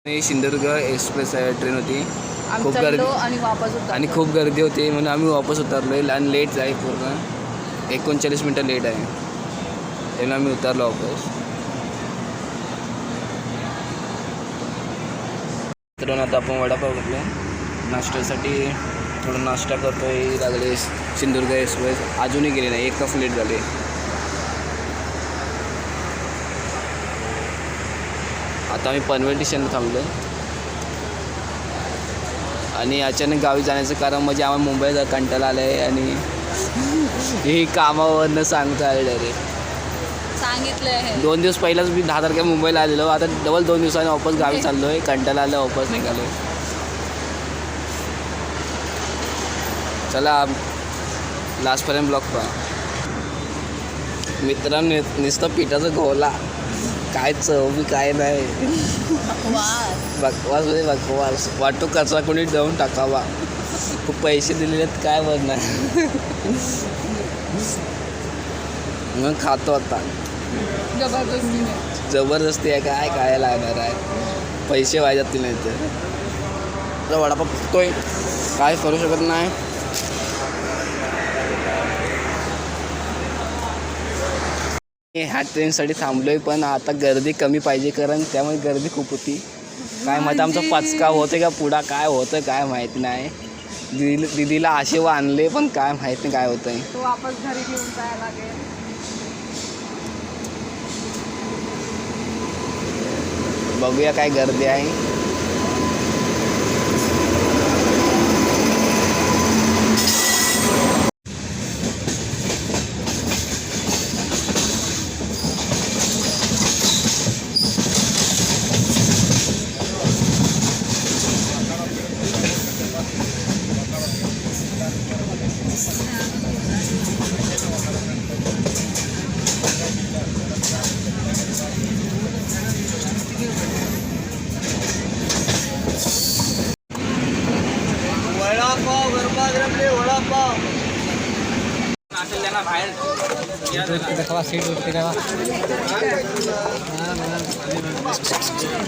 Sindhudurg express train होती. खूप आम्ही गर्दी चढलो आणि वापस उतरलो. आणि खूप गर्दी होती म्हणून आम्ही वापस उतरलो आणि लेट आहे पूर्ण 39 मिनटं लेट आहे त्यामुळे आम्ही उतरलो वापस. तर आता आपण वडापाव घेतलो नाश्त्यासाठी. थोडं नाश्ता करतोय. लागले सिंधुदुर्ग एक्सप्रेस अजूनही गेले नाही. 1 तास लेट झाले. आता आम्ही पनवेल स्टेशनला थांबलो आणि अचानक गावी जाण्याचं कारण म्हणजे आम्हाला मुंबईचा कंटाळा आला आहे आणि हे कामावरनं सांगता आलं डायरेक्ट. सांगितलं आहे 2 दिवस पहिलाच मी 10 तारखेला मुंबईला आलेलो. आता डबल 2 दिवसांनी वापस गावी चाललो आहे. कंटाळा आलं वापस निघालो. चला लास्टपर्यंत ब्लॉग पहा. मित्रांनो नुसतं पिठाचं घोला काय चव बी काय नाही. बकवास म्हणजे बकवास. वाटतो कचरा कोणी जाऊन टाकावा. खूप पैसे दिलेले आहेत काय बनणार. मग खातो आता. जबरदस्ती आहे काय काय लागणार आहे. पैसे व्हायचे जातील नाही तर वडापाव फुकतोय काय करू शकत नाही. ह्या ट्रेनसाठी थांबलोय पण आता गर्दी कमी पाहिजे कारण त्यामुळे गर्दी खूप होती. काय माहिती आमचा पचका होतं का पुढा काय होतं काय माहीत नाही. दिदीला आशेव आणले पण काय माहीत नाही काय होतंय. तो वापस घरी घेऊन जायला लागेल. बघूया काय गर्दी आहे.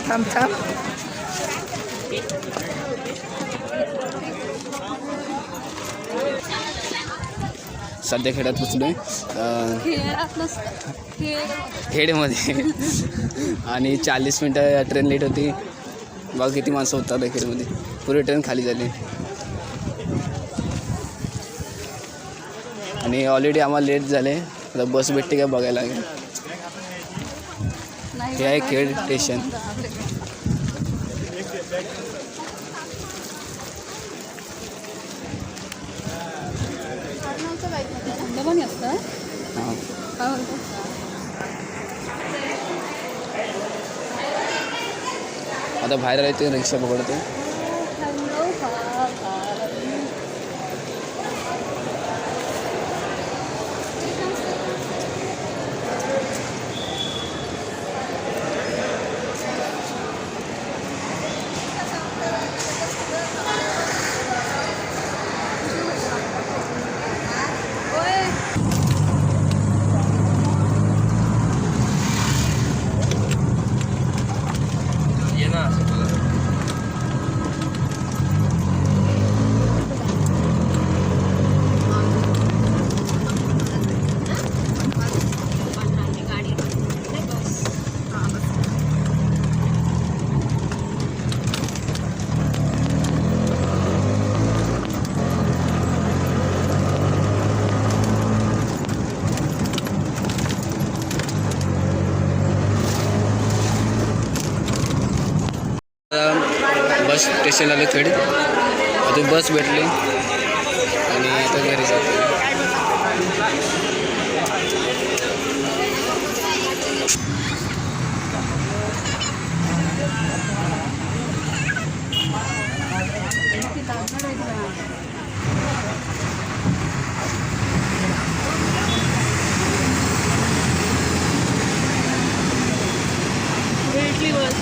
थांब थांब. सध्या खेड्यात पोचलोय खेडमध्ये आणि 40 मिनटं ट्रेन लेट होती. बघा किती माणसं होतात खेडमध्ये. पुरी ट्रेन खाली झाली आणि ऑलरेडी आम्हाला लेट झाले. आता बस भेटते काय बघायला लागेल. हे आहे खेड स्टेशन. आता बाहेर राहते रिक्षा पकडते. बस स्टेशन आलं खेड. आता बस भेटली आणि आता घरी जातो. भेटली बस.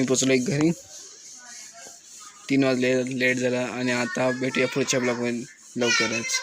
पोचलो एक घरी. 3 वाजले, लेट झाला आणि आता भेटूया पुढच्या ब्लॉगमध्ये लवकरच.